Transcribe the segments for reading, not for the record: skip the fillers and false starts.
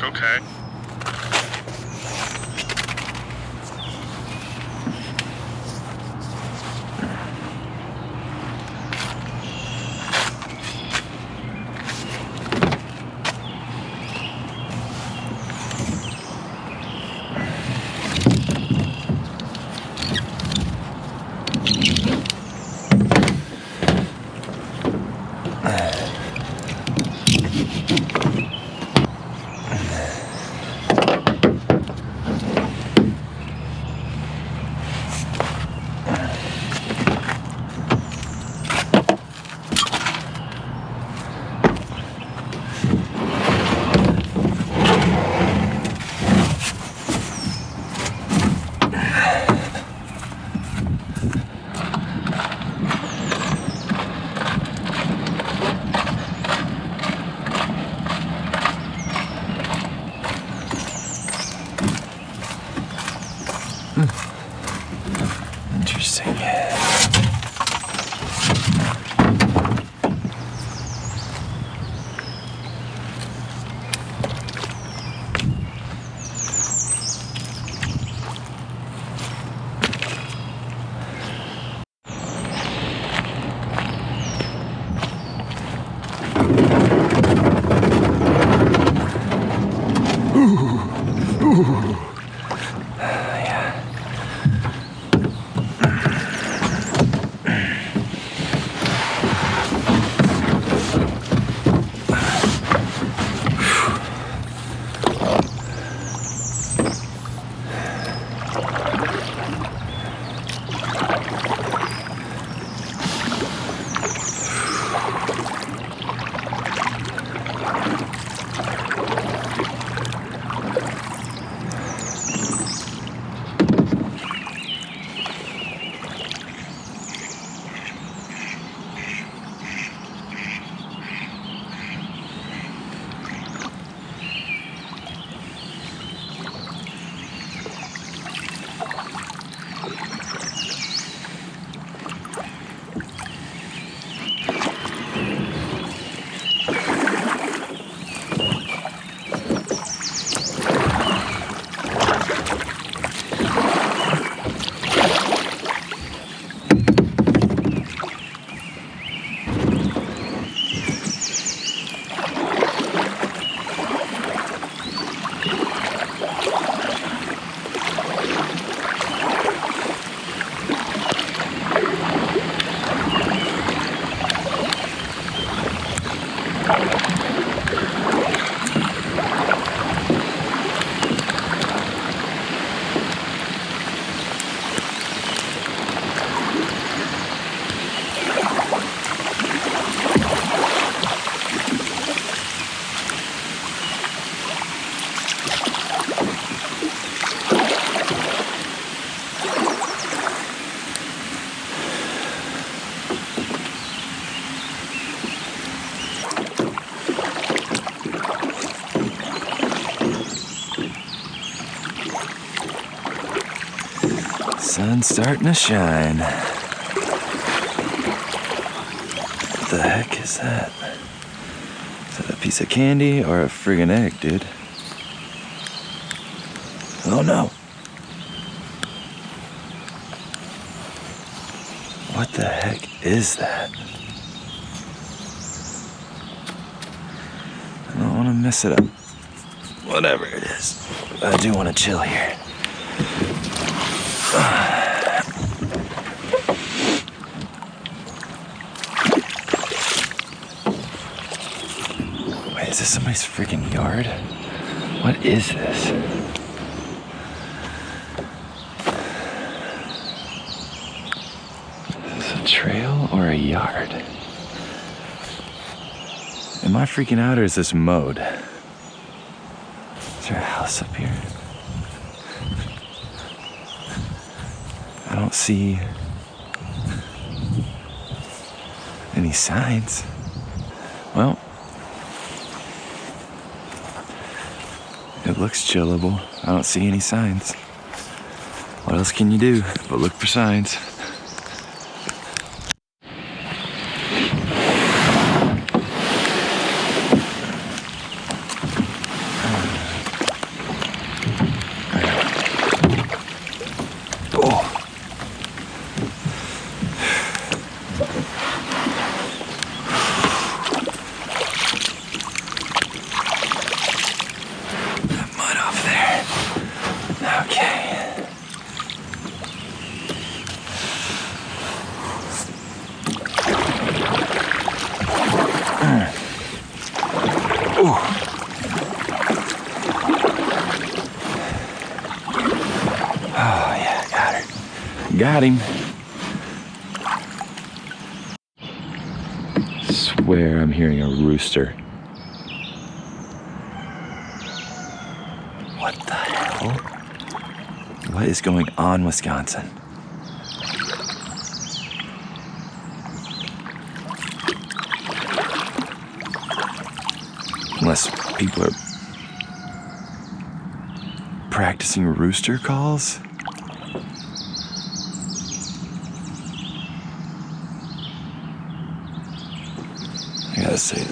truck, okay. Interesting. Sun's starting to shine. What the heck is that? Is that a piece of candy or a friggin' egg, dude? Oh no! What the heck is that? I don't want to mess it up. Whatever it is. I do want to chill here. Wait, is this somebody's freaking yard? What is this? Is this a trail or a yard? Am I freaking out or is this mowed? Is there a house up here? I don't see any signs. Well, it looks chillable. I don't see any signs. What else can you do but look for signs? Oh, yeah, got her. Got him. Swear I'm hearing a rooster. What the hell? What is going on, Wisconsin? Unless people are practicing rooster calls? I gotta say,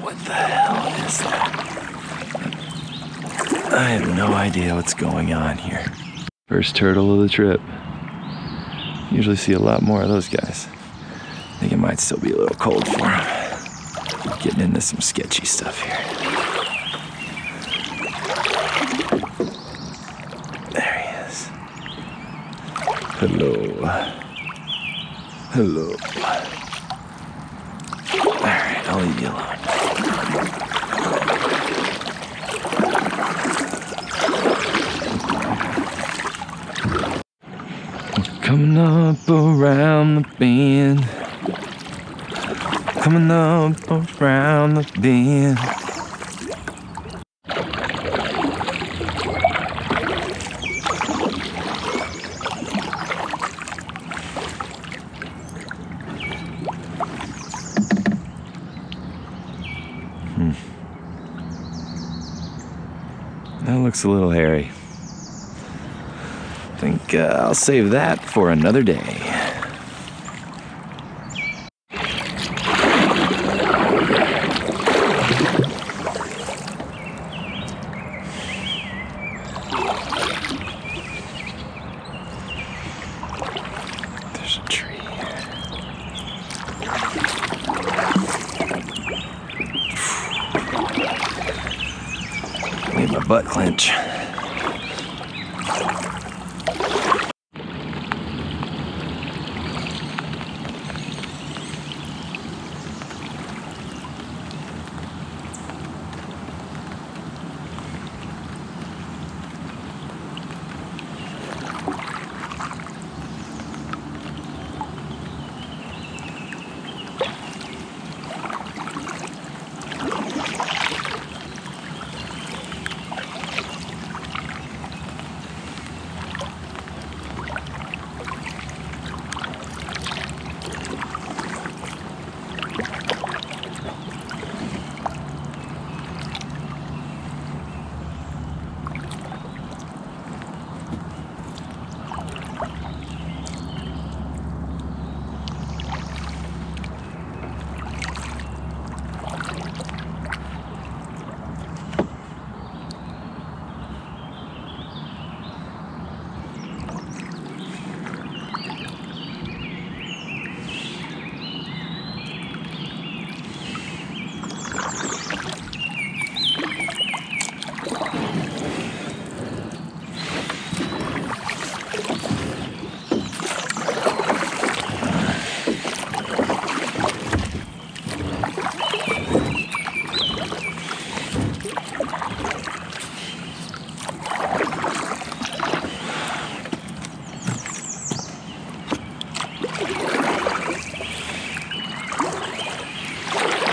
what the hell is that? I have no idea what's going on here. First turtle of the trip. Usually see a lot more of those guys. I think it might still be a little cold for him. Getting into some sketchy stuff here. There he is. Hello. Hello. Alright, I'll leave you alone. Coming up around the bend. Coming up around the bend. That looks a little hairy. I think I'll save that for another day. There's a tree here. Made my butt clench.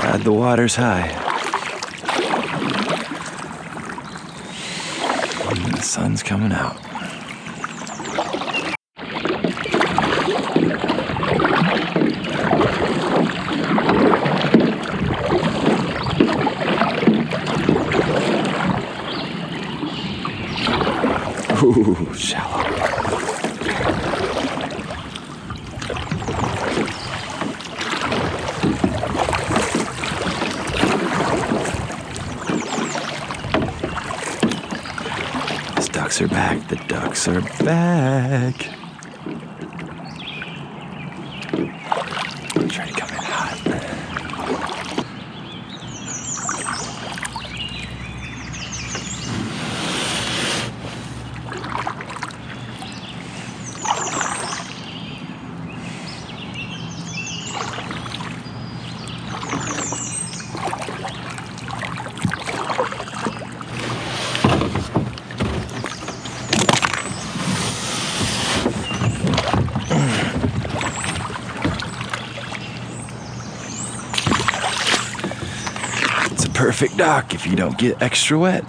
God, the water's high. And the sun's coming out. Ooh, shallow. Ducks are back. The ducks are back. Try to come in hot. perfect dock if you don't get extra wet.